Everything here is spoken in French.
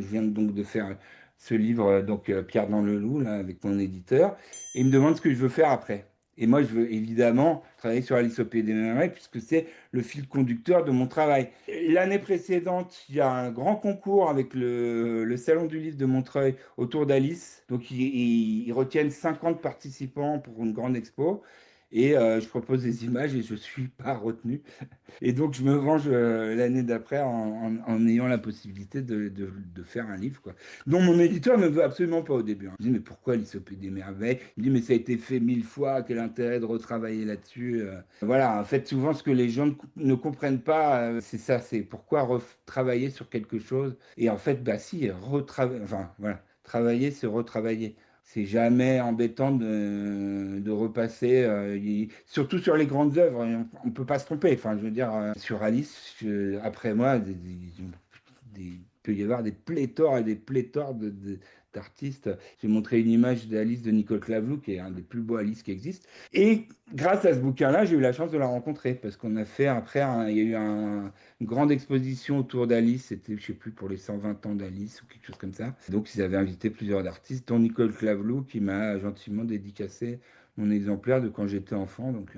Je viens donc de faire ce livre, Pierre dans le Loup, là, avec mon éditeur, et il me demande ce que je veux faire après. Et moi, je veux évidemment travailler sur Alice au Pays des Merveilles, puisque c'est le fil conducteur de mon travail. L'année précédente, il y a un grand concours avec le Salon du Livre de Montreuil autour d'Alice. Donc, ils retiennent 50 participants pour une grande expo. Et je propose des images et je ne suis pas retenu. Et donc, je me venge l'année d'après en ayant la possibilité de faire un livre, quoi. Dont mon éditeur ne veut absolument pas au début, hein. Je dis, mais pourquoi l'Isopée des merveilles? Il dit, mais ça a été fait 1000 fois, quel intérêt de retravailler là-dessus? Voilà, en fait, souvent, ce que les gens ne comprennent pas, c'est ça, c'est pourquoi retravailler sur quelque chose. Et en fait, bah si, retravailler, enfin, voilà, travailler, c'est retravailler. C'est jamais embêtant de repasser, surtout sur les grandes œuvres, on ne peut pas se tromper. Enfin, je veux dire, sur Alice, après moi, il peut y avoir des pléthores et des pléthores d'artistes. J'ai montré une image d'Alice de Nicole Clavelou, qui est un des plus beaux Alice qui existent. Et grâce à ce bouquin-là, j'ai eu la chance de la rencontrer, parce qu'on a fait après, il y a eu une grande exposition autour d'Alice, c'était, je sais plus, pour les 120 ans d'Alice ou quelque chose comme ça. Donc, ils avaient invité plusieurs artistes, dont Nicole Clavelou, qui m'a gentiment dédicacé mon exemplaire de quand j'étais enfant. Donc,